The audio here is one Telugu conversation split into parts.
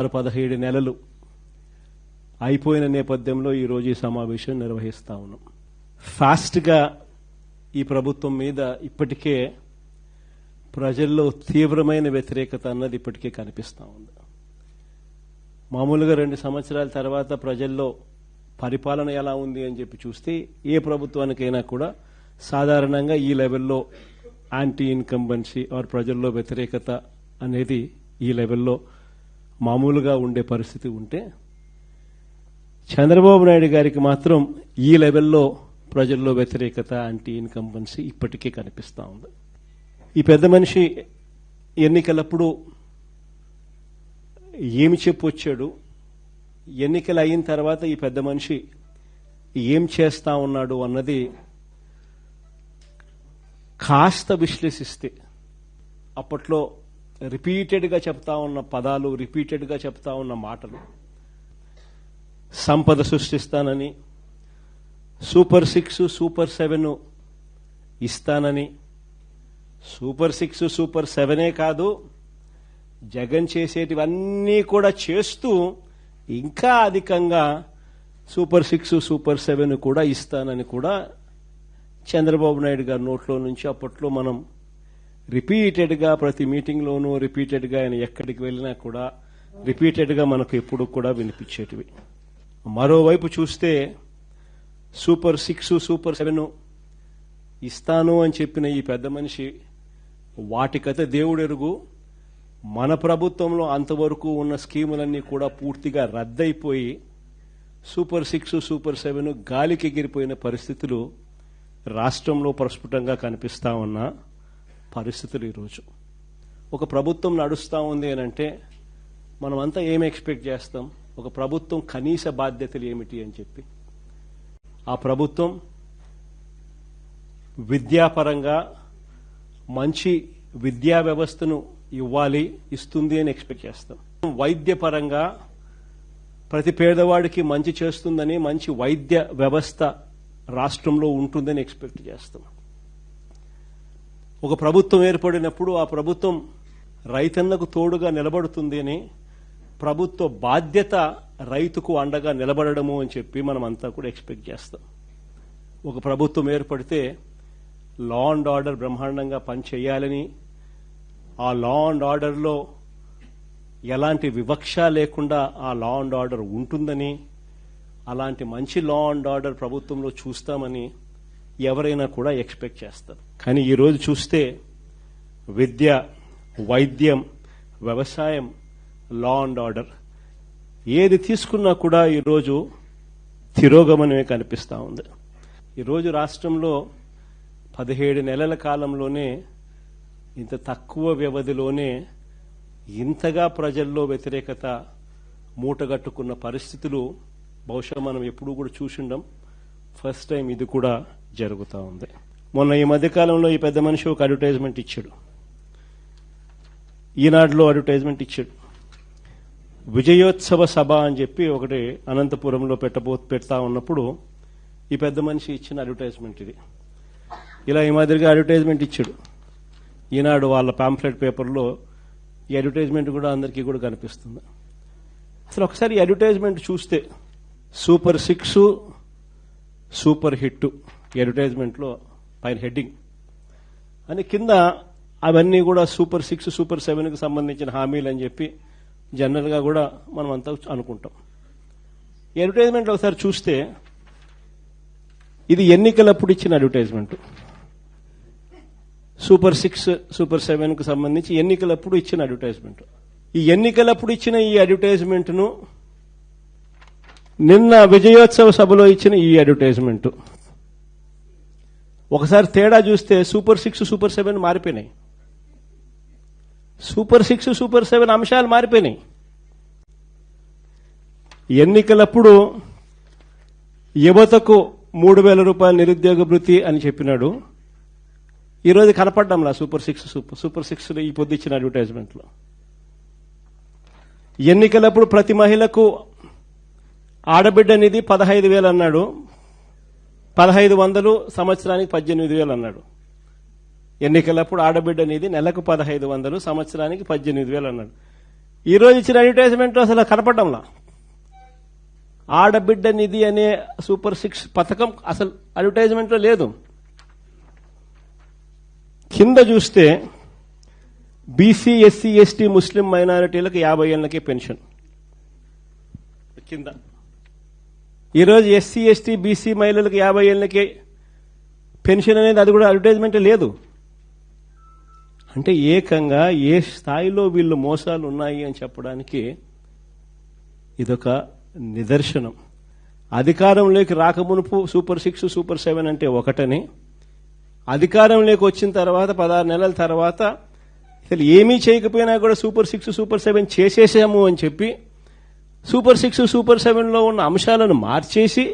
17 నెలలు అయిపోయిన నేపథ్యంలో ఈరోజు ఈ సమావేశం నిర్వహిస్తా ఉన్నాం. ఫాస్ట్గా ఈ ప్రభుత్వం మీద ఇప్పటికే ప్రజల్లో తీవ్రమైన వ్యతిరేకత అన్నది ఇప్పటికే కనిపిస్తూ ఉంది. మామూలుగా 2 సంవత్సరాల తర్వాత ప్రజల్లో పరిపాలన ఎలా ఉంది అని చెప్పి చూస్తే ఏ ప్రభుత్వానికైనా కూడా సాధారణంగా ఈ లెవెల్లో యాంటీ ఇన్కంబెన్సీ ఆర్ ప్రజల్లో వ్యతిరేకత అనేది ఈ లెవెల్లో మామూలుగా ఉండే పరిస్థితి ఉంటే, చంద్రబాబు నాయుడు గారికి మాత్రం ఈ లెవెల్లో ప్రజల్లో వ్యతిరేకత యాంటీ ఇన్కంబెన్సీ ఇప్పటికే కనిపిస్తూ ఉంది. ఈ పెద్ద మనిషి ఎన్నికలప్పుడు ఏమి చెప్పొచ్చాడు, ఎన్నికలు అయిన తర్వాత ఈ పెద్ద మనిషి ఏం చేస్తా ఉన్నాడు అన్నది కాస్త విశ్లేషిస్తే అప్పట్లో రిపీటెడ్గా చెప్తా ఉన్న పదాలు, రిపీటెడ్గా చెప్తా ఉన్న మాటలు, సంపద సృష్టిస్తానని, సూపర్ 6 సూపర్ 7 ఇస్తానని, సూపర్ 6 సూపర్ 7 కాదు, జగన్ చేసేటివన్నీ కూడా చేస్తూ ఇంకా అధికంగా సూపర్ 6 సూపర్ 7 కూడా ఇస్తానని కూడా చంద్రబాబు నాయుడు గారి నోట్లో నుంచి అప్పట్లో మనం రిపీటెడ్గా ప్రతి మీటింగ్లోనూ రిపీటెడ్గా ఆయన ఎక్కడికి వెళ్ళినా కూడా రిపీటెడ్గా మనకు ఎప్పుడు కూడా వినిపించేటివి. మరోవైపు చూస్తే సూపర్ 6 సూపర్ 7 ఇస్తాను అని చెప్పిన ఈ పెద్ద మనిషి వాటికైతే దేవుడెరుగు, మన ప్రభుత్వంలో అంతవరకు ఉన్న స్కీములన్నీ కూడా పూర్తిగా రద్దయిపోయి సూపర్ 6 సూపర్ 7 గాలికి ఎగిరిపోయిన పరిస్థితులు రాష్ట్రంలో ప్రస్ఫుటంగా కనిపిస్తా ఉన్న పరిస్థితులు. ఈరోజు ఒక ప్రభుత్వం నడుస్తూ ఉంది అని అంటే మనమంతా ఏమి ఎక్స్పెక్ట్ చేస్తాం? ఒక ప్రభుత్వం కనీస బాధ్యతలు ఏమిటి అని చెప్పి, ఆ ప్రభుత్వం విద్యాపరంగా మంచి విద్యా వ్యవస్థను ఇస్తుంది అని ఎక్స్పెక్ట్ చేస్తాం. వైద్యపరంగా ప్రతి పేదవాడికి మంచి చేస్తుందని, మంచి వైద్య వ్యవస్థ రాష్ట్రంలో ఉంటుందని ఎక్స్పెక్ట్ చేస్తాం. ఒక ప్రభుత్వం ఏర్పడినప్పుడు ఆ ప్రభుత్వం రైతన్నకు తోడుగా నిలబడుతుంది అని, ప్రభుత్వ బాధ్యత రైతుకు అండగా నిలబడము అని చెప్పి మనం అంతా కూడా ఎక్స్పెక్ట్ చేస్తాం. ఒక ప్రభుత్వం ఏర్పడితే లా అండ్ ఆర్డర్ బ్రహ్మాండంగా పనిచేయాలని, ఆ లా అండ్ ఆర్డర్లో ఎలాంటి వివక్ష లేకుండా ఆ లా అండ్ ఆర్డర్ ఉంటుందని, అలాంటి మంచి లా అండ్ ఆర్డర్ ప్రభుత్వంలో చూస్తామని ఎవరైనా కూడా ఎక్స్పెక్ట్ చేస్తారు. కానీ ఈరోజు చూస్తే విద్య, వైద్యం, వ్యవసాయం, లా అండ్ ఆర్డర్ ఏది తీసుకున్నా కూడా ఈరోజు తిరోగమనమే కనిపిస్తూ ఉంది. ఈరోజు రాష్ట్రంలో 17 నెలల కాలంలోనే ఇంత తక్కువ వ్యవధిలోనే ఇంతగా ప్రజల్లో వ్యతిరేకత మూటగట్టుకున్న పరిస్థితులు బహుశా మనం ఎప్పుడూ కూడా చూసిండం. ఫస్ట్ టైం ఇది కూడా జరుగుతూ ఉంది. మొన్న ఈ మధ్యకాలంలో ఈ పెద్ద మనిషి ఒక అడ్వర్టైజ్మెంట్ ఇచ్చాడు, ఈనాడులో అడ్వర్టైజ్మెంట్ ఇచ్చాడు. విజయోత్సవ సభ అని చెప్పి ఒకటి అనంతపురంలో పెడతా ఉన్నప్పుడు ఈ పెద్ద మనిషి ఇచ్చిన అడ్వర్టైజ్మెంట్ ఇది. ఇలా ఈ మాదిరిగా అడ్వర్టైజ్మెంట్ ఇచ్చాడు. ఈనాడు వాళ్ళ పాంఫ్లెట్ పేపర్లో ఈ అడ్వర్టైజ్మెంట్ కూడా అందరికీ కూడా కనిపిస్తుంది. అసలు ఒకసారి ఈ అడ్వర్టైజ్మెంట్ చూస్తే సూపర్ 6 సూపర్ హిట్ ఈ అడ్వర్టైజ్మెంట్లో పైన హెడ్డింగ్ అని, కింద అవన్నీ కూడా సూపర్ 6 సూపర్ 7కి సంబంధించిన హామీలు అని చెప్పి జనరల్గా కూడా మనం అంతా అనుకుంటాం. ఈ అడ్వర్టైజ్మెంట్ ఒకసారి చూస్తే ఇది ఎన్నికలప్పుడు ఇచ్చిన అడ్వర్టైజ్మెంట్. సూపర్ 6 సూపర్ 7కు సంబంధించి ఎన్నికలప్పుడు ఇచ్చిన అడ్వర్టైజ్మెంట్. ఈ ఎన్నికలప్పుడు ఇచ్చిన ఈ అడ్వర్టైజ్మెంట్ను నిన్న విజయోత్సవ సభలో ఇచ్చిన ఈ అడ్వర్టైజ్మెంట్ ఒకసారి తేడా చూస్తే సూపర్ 6 సూపర్ 7 మారిపోయినాయి. సూపర్ 6 సూపర్ 7 అంశాలు మారిపోయినాయి. ఎన్నికలప్పుడు యువతకు 3,000 రూపాయల నిరుద్యోగ భృతి అని చెప్పినాడు. ఈరోజు కనపడ్డంలా సూపర్ 6 సూపర్ 6 ఈ పొద్దు ఇచ్చిన అడ్వర్టైజ్మెంట్లో. ఎన్నికలప్పుడు ప్రతి మహిళకు ఆడబిడ్డ నిధి 15,000 అన్నాడు, 1,500 సంవత్సరానికి 18,000 అన్నాడు. ఎన్నికలప్పుడు ఆడబిడ్డ నిధి నెలకు 1,500, సంవత్సరానికి 18,000 అన్నాడు. ఈరోజు ఇచ్చిన అడ్వర్టైజ్మెంట్ అసలు కనపడంలా. ఆడబిడ్డ నిధి అనే సూపర్ 6 పథకం అసలు అడ్వర్టైజ్మెంట్లో లేదు. కింద చూస్తే బీసీ, ఎస్సీ, ఎస్టీ, ముస్లిం మైనారిటీలకు 50 ఏళ్ళకే పెన్షన్ కింద. ఈరోజు ఎస్సీ, ఎస్టీ, బీసీ మహిళలకు 50 ఏళ్ళకే పెన్షన్ అనేది అది కూడా అడ్వర్టైజ్మెంట్ లేదు. అంటే ఏకంగా ఏ స్థాయిలో వీళ్ళు మోసాలు ఉన్నాయి అని చెప్పడానికి ఇదొక నిదర్శనం. అధికారంలోకి రాకమునుపు సూపర్ 6, సూపర్ 7 అంటే ఒకటని, అధికారంలోకి వచ్చిన తర్వాత 16 నెలల తర్వాత అసలు ఏమీ చేయకపోయినా కూడా సూపర్ 6, సూపర్ 7 చేసేసాము అని చెప్పి సూపర్ 6, సూపర్ 7లో ఉన్న అంశాలను మార్చేసి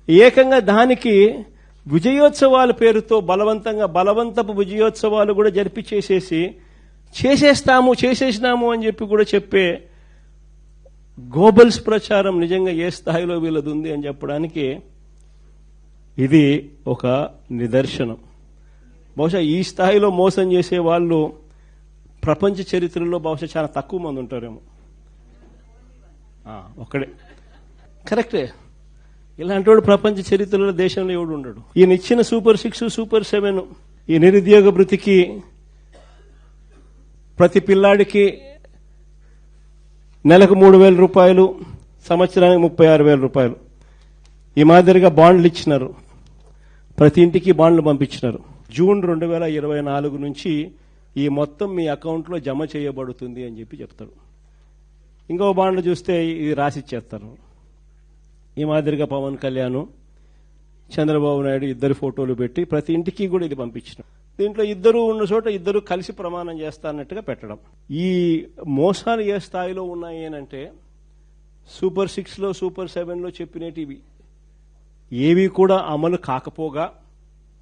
ఏకంగా దానికి విజయోత్సవాల పేరుతో బలవంతపు విజయోత్సవాలు కూడా జరిపించేసేసి చేసేసినాము అని చెప్పి కూడా చెప్పే గోబల్స్ ప్రచారం నిజంగా ఏ స్థాయిలో వీళ్ళది ఉంది అని చెప్పడానికి ఇది ఒక నిదర్శనం. బహుశా ఈ స్థాయిలో మోసం చేసే వాళ్ళు ప్రపంచ చరిత్రలో బహుశా చాలా తక్కువ మంది ఉంటారేమో. ఒక్కడే కరెక్టే. ఇలాంటి వాడు ప్రపంచ చరిత్రలో దేశంలో ఎవడు ఉండడు. ఈయన ఇచ్చిన సూపర్ 6, సూపర్ 7 ఈ నిరుద్యోగ భృతికి ప్రతి పిల్లాడికి నెలకు 3,000 రూపాయలు, సంవత్సరానికి 36,000 రూపాయలు. ఈ మాదిరిగా బాండ్లు ఇచ్చినారు, ప్రతి ఇంటికి బాండ్లు పంపించినారు. జూన్ 2024 నుంచి ఈ మొత్తం మీ అకౌంట్లో జమ చేయబడుతుంది అని చెప్పి చెప్తారు. ఇంకో బాండ్లు చూస్తే ఇది రాసిచ్చేస్తారు. ఈ మాదిరిగా పవన్ కళ్యాణ్, చంద్రబాబు నాయుడు ఇద్దరు ఫోటోలు పెట్టి ప్రతి ఇంటికి కూడా ఇది పంపించిన. దీంట్లో ఇద్దరు ఉన్న చోట ఇద్దరు కలిసి ప్రమాణం చేస్తారన్నట్టుగా పెట్టడం. ఈ మోసాలు ఏ స్థాయిలో ఉన్నాయి అంటే సూపర్ 6లో, సూపర్ 7లో చెప్పినటివి ఏవి కూడా అమలు కాకపోగా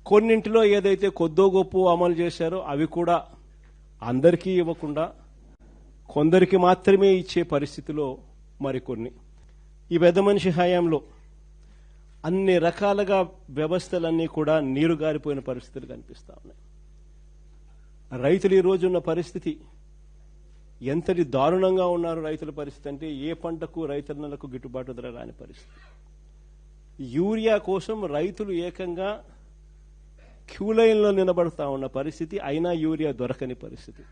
కొన్నింటిలో ఏదైతే కొద్దో గొప్ప అమలు చేశారో అవి కూడా అందరికీ ఇవ్వకుండా కొందరికి మాత్రమే ఇచ్చే పరిస్థితిలో మరికొన్ని. ఈ పెద్ద మనిషి హయాంలో అన్ని రకాలుగా వ్యవస్థలన్నీ కూడా నీరుగారిపోయిన పరిస్థితులు కనిపిస్తా ఉన్నాయి. రైతులు ఈ రోజున్న పరిస్థితి ఎంతటి దారుణంగా ఉన్నారు. రైతుల పరిస్థితి అంటే ఏ పంటకు రైతన్నలకు గిట్టుబాటు ధర రాని పరిస్థితి. యూరియా కోసం రైతులు ఏకంగా క్యూ లైన్లో నిలబడతా ఉన్న పరిస్థితి, అయినా యూరియా దొరకని పరిస్థితి.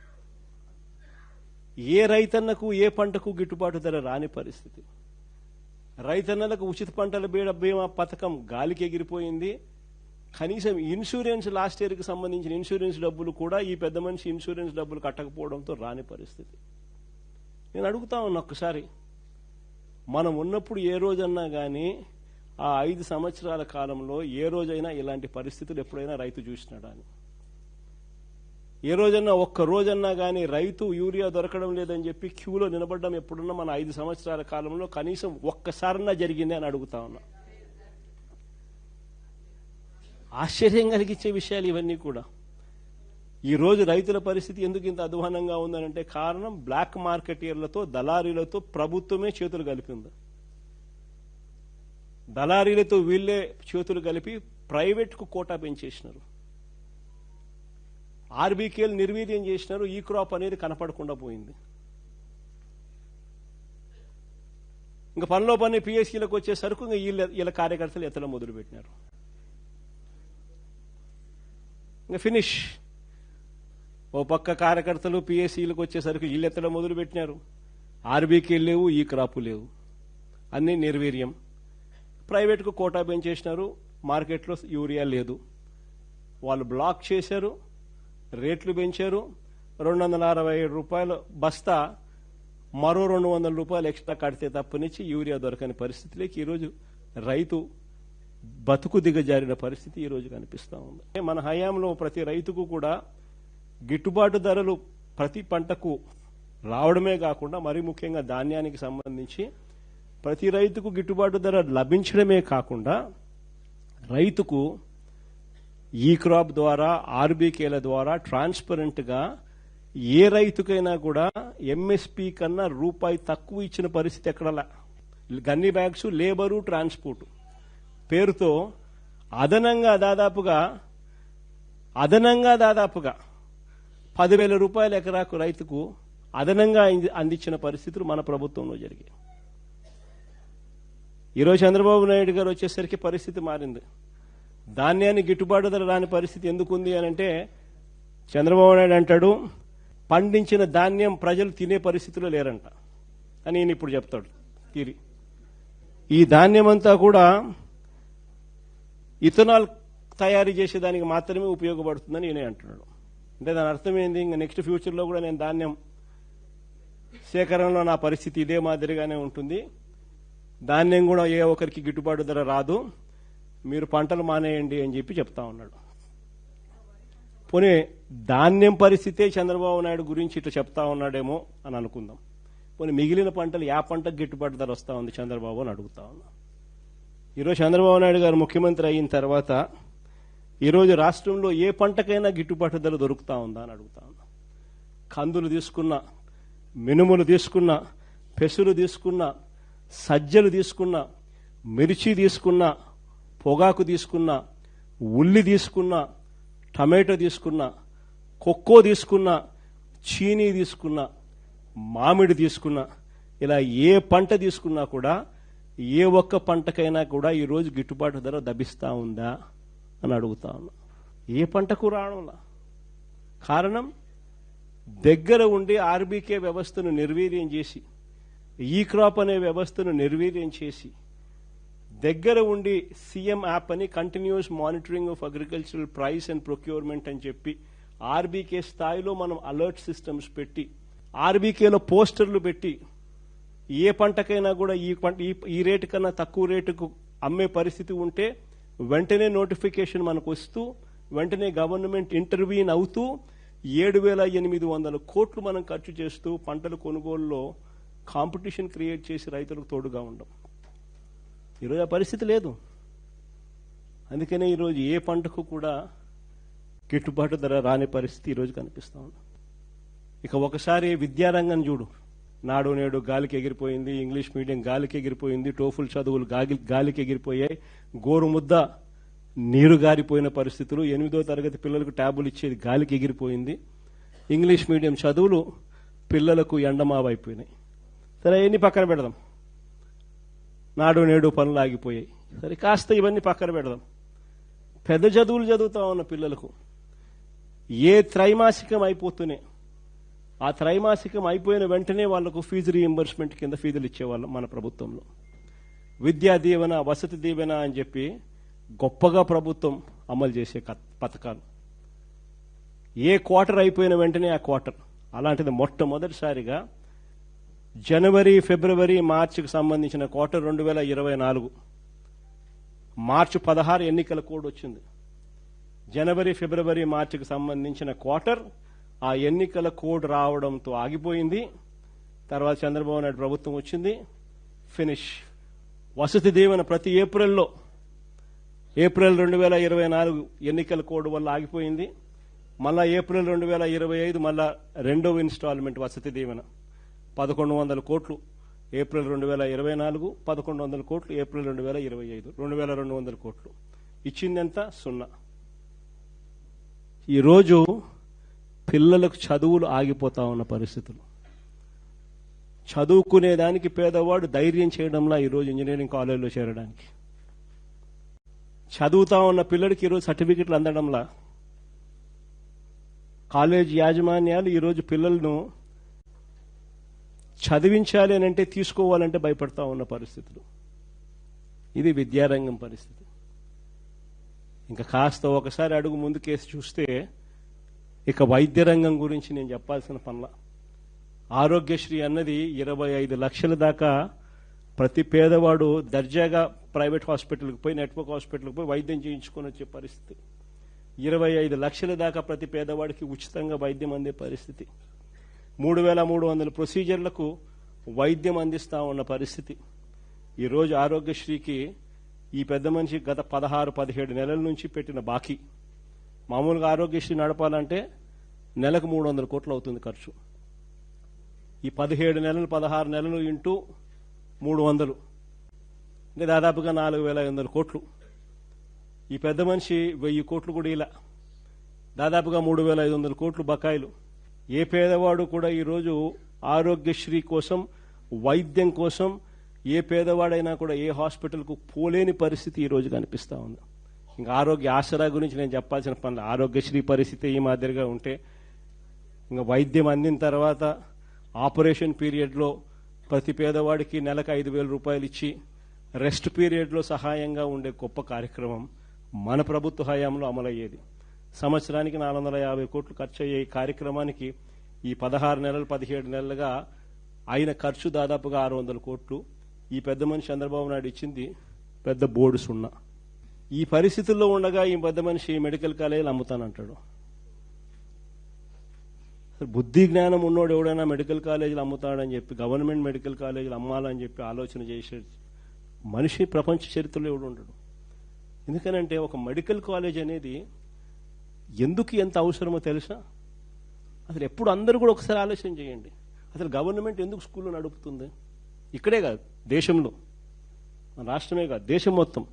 ఏ రైతన్నకు ఏ పంటకు గిట్టుబాటు ధర రాని పరిస్థితి. రైతన్నలకు ఉచిత పంటల బీమా పథకం గాలికి ఎగిరిపోయింది. కనీసం ఇన్సూరెన్స్ లాస్ట్ ఇయర్కి సంబంధించిన ఇన్సూరెన్స్ డబ్బులు కూడా ఈ పెద్ద మనిషి ఇన్సూరెన్స్ డబ్బులు కట్టకపోవడంతో రాని పరిస్థితి. నేను అడుగుతా ఉన్నా, ఒక్కసారి మనం ఉన్నప్పుడు ఏ రోజన్నా కానీ ఆ 5 సంవత్సరాల కాలంలో ఏ రోజైనా ఇలాంటి పరిస్థితులు ఎప్పుడైనా రైతు చూసినాడా అని? ఏ రోజన్నా ఒక్క రోజన్నా కానీ రైతు యూరియా దొరకడం లేదని చెప్పి క్యూలో నిలబడడం ఎప్పుడున్నా మన 5 సంవత్సరాల కాలంలో కనీసం ఒక్కసారన్నా జరిగింది అని అడుగుతా ఉన్నా. ఆశ్చర్యం కలిగించే విషయాలు ఇవన్నీ కూడా. ఈ రోజు రైతుల పరిస్థితి ఎందుకు ఇంత అధ్వానంగా ఉందనంటే కారణం బ్లాక్ మార్కెటీర్లతో, దళారీలతో ప్రభుత్వమే చేతులు కలిపింది. దళారీలతో వీళ్లే చేతులు కలిపి ప్రైవేట్కు కోటా పెంచేసినారు. ఆర్బీకేలు నిర్వీర్యం చేసినారు. ఈ క్రాప్ అనేది కనపడకుండా పోయింది. ఇంకా పనిలో పని పిఎస్సీలకు వచ్చే సరుకు వీళ్ళ కార్యకర్తలు ఎత్తడం మొదలుపెట్టినారు. ఇంకా ఫినిష్. ఓ పక్క కార్యకర్తలు పిఎస్సీలకు వచ్చేసరికి వీళ్ళు ఎత్తడం మొదలుపెట్టినారు. ఆర్బీకేలు లేవు, ఈ క్రాపు లేవు, అన్నీ నిర్వీర్యం. ప్రైవేట్కు కోటా పెంచేసినారు. మార్కెట్లో యూరియా లేదు. వాళ్ళు బ్లాక్ చేశారు, రేట్లు పెంచారు. 267 రూపాయలు బస్తా, మరో 200 రూపాయలు ఎక్స్ట్రా కడితే తప్పనిచ్చి యూరియా దొరకని పరిస్థితిలోకి ఈరోజు రైతు బతుకు దిగజారిన పరిస్థితి ఈరోజు కనిపిస్తూ ఉంది. మన హయాంలో ప్రతి రైతుకు కూడా గిట్టుబాటు ధరలు ప్రతి పంటకు రావడమే కాకుండా మరీ ముఖ్యంగా ధాన్యానికి సంబంధించి ప్రతి రైతుకు గిట్టుబాటు ధర లభించడమే కాకుండా రైతుకు ఈ క్రాప్ ద్వారా, ఆర్బీకేల ద్వారా ట్రాన్స్పరెంట్గా ఏ రైతుకైనా కూడా ఎంఎస్పీ కన్నా రూపాయి తక్కువ ఇచ్చిన పరిస్థితి ఎక్కడలా. గన్ని బ్యాగ్స్, లేబరు, ట్రాన్స్పోర్ట్ పేరుతో అదనంగా దాదాపుగా 10,000 రూపాయల ఎకరాకు రైతుకు అదనంగా అందించిన పరిస్థితులు మన ప్రభుత్వంలో జరిగాయి. ఈరోజు చంద్రబాబు నాయుడు గారు వచ్చేసరికి పరిస్థితి మారింది. ధాన్యాన్ని గిట్టుబాటు ధర రాని పరిస్థితి ఎందుకుంది అని అంటే చంద్రబాబు నాయుడు అంటాడు, పండించిన ధాన్యం ప్రజలు తినే పరిస్థితిలో లేరంట అని ఈయన ఇప్పుడు చెప్తాడు తీరి. ఈ ధాన్యం అంతా కూడా ఇథనాల్ తయారు చేసేదానికి మాత్రమే ఉపయోగపడుతుందని ఈయన అంటున్నాడు. అంటే దాని అర్థం ఏంది, ఇంకా నెక్స్ట్ ఫ్యూచర్లో కూడా నేను ధాన్యం సేకరణలో నా పరిస్థితి ఇదే మాదిరిగానే ఉంటుంది, ధాన్యం కూడా ఏ ఒక్కరికి గిట్టుబాటు ధర రాదు, మీరు పంటలు మానేయండి అని చెప్పి చెప్తా ఉన్నాడు. పోనీ ధాన్యం పరిస్థితే చంద్రబాబు నాయుడు గురించి ఇట్లా చెప్తా ఉన్నాడేమో అని అనుకుందాం. పోనీ మిగిలిన పంటలు ఏ పంటకు గిట్టుబాటు ధర వస్తూ ఉంది చంద్రబాబు అని అడుగుతా ఉన్నా. ఈరోజు చంద్రబాబు నాయుడు గారు ముఖ్యమంత్రి అయిన తర్వాత ఈరోజు రాష్ట్రంలో ఏ పంటకైనా గిట్టుబాటు ధర దొరుకుతా ఉందా అని అడుగుతా ఉన్నా. కందులు తీసుకున్నా, మినుములు తీసుకున్నా, పెసులు తీసుకున్నా, సజ్జలు తీసుకున్నా, మిర్చి తీసుకున్నా, పొగాకు తీసుకున్నా, ఉల్లి తీసుకున్నా, టమాటో తీసుకున్నా, కొక్కో తీసుకున్నా, చీనీ తీసుకున్నా, మామిడి తీసుకున్నా, ఇలా ఏ పంట తీసుకున్నా కూడా ఏ ఒక్క పంటకైనా కూడా ఈరోజు గిట్టుబాటు ధర లభిస్తా ఉందా అని అడుగుతా ఉన్నా. ఏ పంటకు రావడంలా. కారణం, దగ్గర ఉండి ఆర్బీకే వ్యవస్థను నిర్వీర్యం చేసి, ఈ క్రాప్ అనే వ్యవస్థను నిర్వీర్యం చేసి, దగ్గర ఉండి సీఎం యాప్ అని continuous monitoring of agricultural price and procurement అని చెప్పి ఆర్బీకే స్థాయిలో మనం అలర్ట్ సిస్టమ్స్ పెట్టి, ఆర్బీకేలో పోస్టర్లు పెట్టి, ఏ పంటకైనా కూడా ఈ రేటు కన్నా తక్కువ రేటుకు అమ్మే పరిస్థితి ఉంటే వెంటనే నోటిఫికేషన్ మనకు వస్తూ, వెంటనే గవర్నమెంట్ ఇంటర్వ్యూన్ అవుతూ 7,800 కోట్లు మనం ఖర్చు చేస్తూ పంటల కొనుగోలులో కాంపిటీషన్ క్రియేట్ చేసి రైతులకు తోడుగా ఉండం. ఈరోజు ఆ పరిస్థితి లేదు. అందుకనే ఈరోజు ఏ పంటకు కూడా గిట్టుబాటు ధర రాని పరిస్థితి ఈరోజు కనిపిస్తా ఉంది. ఇక ఒకసారి విద్యారంగం చూడు, నాడు నేడు గాలికి ఎగిరిపోయింది, ఇంగ్లీష్ మీడియం గాలికి ఎగిరిపోయింది, టోఫుల్ చదువులు గాలికి ఎగిరిపోయాయి, గోరు ముద్ద నీరు గారిపోయిన పరిస్థితులు, 8వ తరగతి పిల్లలకు ట్యాబులు ఇచ్చేది గాలికి ఎగిరిపోయింది, ఇంగ్లీష్ మీడియం చదువులు పిల్లలకు ఎండమావైపోయినాయి. సరే, ఎన్ని పక్కన పెడదాం, నాడు నేడు పనులు ఆగిపోయాయి. సరే, కాస్త ఇవన్నీ పక్కన పెడదాం. పెద్ద చదువులు చదువుతా ఉన్న పిల్లలకు ఏ త్రైమాసికం అయిపోతూనే ఆ త్రైమాసికం అయిపోయిన వెంటనే వాళ్లకు ఫీజు రీఎంబర్స్మెంట్ కింద ఫీజులు ఇచ్చేవాళ్ళం మన ప్రభుత్వంలో. విద్యా దీవెన, వసతి దీవెన అని చెప్పి గొప్పగా ప్రభుత్వం అమలు చేసే పథకాలు. ఏ క్వార్టర్ అయిపోయిన వెంటనే ఆ క్వార్టర్. అలాంటిది మొట్టమొదటిసారిగా జనవరి, ఫిబ్రవరి, మార్చికి సంబంధించిన క్వార్టర్ 2024 మార్చి 16 ఎన్నికల కోడ్ వచ్చింది. జనవరి, ఫిబ్రవరి, మార్చికి సంబంధించిన క్వార్టర్ ఆ ఎన్నికల కోడ్ రావడంతో ఆగిపోయింది. తర్వాత చంద్రబాబు నాయుడు ప్రభుత్వం వచ్చింది, ఫినిష్. వసతి దీవెన ప్రతి ఏప్రిల్ 2024 ఎన్నికల కోడ్ వల్ల ఆగిపోయింది. మళ్ళా ఏప్రిల్ 2025 మళ్ళా రెండవ ఇన్స్టాల్మెంట్ వసతి దీవెన 1,100 కోట్లు ఏప్రిల్ 2024, 1,100 కోట్లు ఏప్రిల్ 2025, 2,200 కోట్లు. ఇచ్చిందంతా 0. ఈరోజు పిల్లలకు చదువులు ఆగిపోతా ఉన్న పరిస్థితులు. చదువుకునేదానికి పేదవాడు ధైర్యం చేయడంలా ఈరోజు ఇంజనీరింగ్ కాలేజీలో చేరడానికి. చదువుతా ఉన్న పిల్లడికి ఈరోజు సర్టిఫికెట్లు అందడంలా. కాలేజ్ యాజమాన్యాలు ఈరోజు పిల్లలను చదివించాలి అని అంటే, తీసుకోవాలంటే భయపడతా ఉన్న పరిస్థితులు. ఇది విద్యారంగం పరిస్థితి. ఇంకా కాస్త ఒకసారి అడుగు ముందుకేసి చూస్తే ఇక వైద్య రంగం గురించి నేను చెప్పాల్సిన పనుల. ఆరోగ్యశ్రీ అన్నది 25 లక్షల దాకా ప్రతి పేదవాడు దర్జాగా ప్రైవేట్ హాస్పిటల్కి పోయి, నెట్వర్క్ హాస్పిటల్కి పోయి వైద్యం చేయించుకొని వచ్చే పరిస్థితి. 25 లక్షల దాకా ప్రతి పేదవాడికి ఉచితంగా వైద్యం అందే పరిస్థితి. 3,300 ప్రొసీజర్లకు వైద్యం అందిస్తా ఉన్న పరిస్థితి. ఈరోజు ఆరోగ్యశ్రీకి ఈ పెద్ద మనిషి గత 16-17 నెలల నుంచి పెట్టిన బాకీ. మామూలుగా ఆరోగ్యశ్రీ నడపాలంటే నెలకు 300 కోట్లు అవుతుంది ఖర్చు. ఈ 17 నెలలు, 16 నెలలు ఇంటూ 300 అంటే దాదాపుగా 4,500 కోట్లు. ఈ పెద్ద మనిషి 1000 కోట్లు కూడా ఇలా దాదాపుగా 3,500 కోట్లు బకాయిలు. ఏ పేదవాడు కూడా ఈరోజు ఆరోగ్యశ్రీ కోసం, వైద్యం కోసం ఏ పేదవాడైనా కూడా ఏ హాస్పిటల్కు పోలేని పరిస్థితి ఈరోజు కనిపిస్తూ ఉంది. ఇంకా ఆరోగ్య ఆసరా గురించి నేను చెప్పాల్సిన పనులు. ఆరోగ్యశ్రీ పరిస్థితి ఈ మాదిరిగా ఉంటే ఇంకా వైద్యం అందిన తర్వాత ఆపరేషన్ పీరియడ్లో ప్రతి పేదవాడికి నెలకు 5,000 రూపాయలు ఇచ్చి రెస్ట్ పీరియడ్లో సహాయంగా ఉండే గొప్ప కార్యక్రమం మన ప్రభుత్వ హయాంలో అమలయ్యేది. సంవత్సరానికి 450 కోట్లు ఖర్చు అయ్యే ఈ కార్యక్రమానికి ఈ 16 నెలలు 17 నెలలుగా అయిన ఖర్చు దాదాపుగా 600 కోట్లు. ఈ పెద్ద మనిషి చంద్రబాబు నాయుడు ఇచ్చింది పెద్ద బోర్డు సున్నా. ఈ పరిస్థితుల్లో ఉండగా ఈ పెద్ద మనిషి మెడికల్ కాలేజీలు అమ్ముతానంటాడు. బుద్ధి జ్ఞానం ఉన్నోడు ఎవడైనా మెడికల్ కాలేజీలు అమ్ముతాడని చెప్పి, గవర్నమెంట్ మెడికల్ కాలేజీలు అమ్మాలని చెప్పి ఆలోచన చేసే మనిషి ప్రపంచ చరిత్రలో ఎవడు ఉండడు. ఎందుకనంటే ఒక మెడికల్ కాలేజ్ అనేది ఎందుకు ఎంత అవసరమో తెలుసా? అసలు ఎప్పుడు అందరూ కూడా ఒకసారి ఆలోచన చేయండి. అసలు గవర్నమెంట్ ఎందుకు స్కూళ్ళు నడుపుతుంది? ఇక్కడే కాదు, దేశంలో, మన రాష్ట్రమే కాదు, దేశం మొత్తం.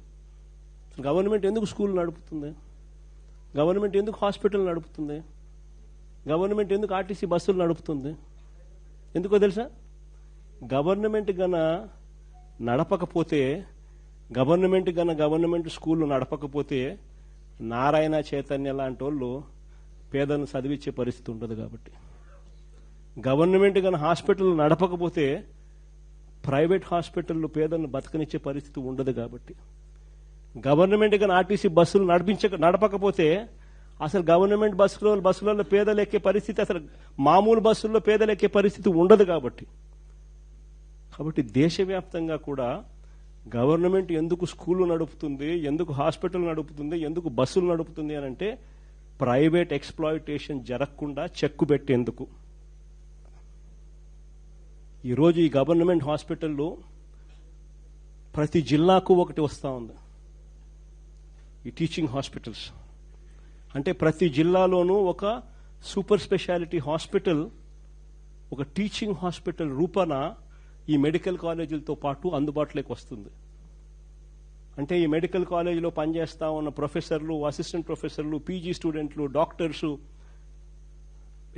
గవర్నమెంట్ ఎందుకు స్కూల్ నడుపుతుంది? గవర్నమెంట్ ఎందుకు హాస్పిటల్ నడుపుతుంది? గవర్నమెంట్ ఎందుకు ఆర్టీసీ బస్సులు నడుపుతుంది? ఎందుకో తెలుసా? గవర్నమెంట్ గన నడపకపోతే, గవర్నమెంట్ స్కూళ్ళు నడపకపోతే నారాయణ చైతన్య లాంటి వాళ్ళు పేదలను చదివించే పరిస్థితి ఉండదు. కాబట్టి గవర్నమెంట్ గన హాస్పిటల్ నడపకపోతే ప్రైవేట్ హాస్పిటల్లో పేదలను బతకనిచ్చే పరిస్థితి ఉండదు. కాబట్టి గవర్నమెంట్ గన ఆర్టీసీ బస్సులు నడపకపోతే అసలు గవర్నమెంట్ బస్సులలో పేదలు ఎక్కే పరిస్థితి, అసలు మామూలు బస్సుల్లో పేదలు ఎక్కే పరిస్థితి ఉండదు. కాబట్టి దేశవ్యాప్తంగా కూడా గవర్నమెంట్ ఎందుకు స్కూళ్ళు నడుపుతుంది, ఎందుకు హాస్పిటల్ నడుపుతుంది, ఎందుకు బస్సులు నడుపుతుంది అని అంటే ప్రైవేట్ ఎక్స్ప్లాయిటేషన్ జరగకుండా చెక్కు పెట్టేందుకు. ఈరోజు ఈ గవర్నమెంట్ హాస్పిటల్లో ప్రతి జిల్లాకు ఒకటి వస్తూ ఉంది. ఈ టీచింగ్ హాస్పిటల్స్ అంటే ప్రతి జిల్లాలోనూ ఒక సూపర్ స్పెషాలిటీ హాస్పిటల్, ఒక టీచింగ్ హాస్పిటల్ రూపాన ఈ మెడికల్ కాలేజీలతో పాటు అందుబాటులోకి వస్తుంది. అంటే ఈ మెడికల్ కాలేజీలో పనిచేస్తా ఉన్న ప్రొఫెసర్లు, అసిస్టెంట్ ప్రొఫెసర్లు, పీజీ స్టూడెంట్లు, doctors,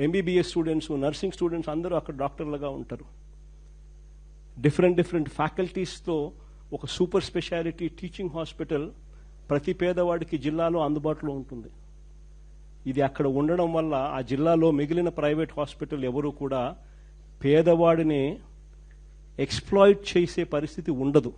MBBS students, nursing students అందరూ అక్కడ డాక్టర్లుగా ఉంటారు. డిఫరెంట్ ఫ్యాకల్టీస్తో ఒక సూపర్ స్పెషాలిటీ టీచింగ్ హాస్పిటల్ ప్రతి పేదవాడికి జిల్లాలో అందుబాటులో ఉంటుంది. ఇది అక్కడ ఉండడం వల్ల ఆ జిల్లాలో మిగిలిన ప్రైవేట్ హాస్పిటల్ ఎవరూ కూడా పేదవాడిని ఎక్స్ప్లాయిట్ చేసే పరిస్థితి ఉండదు.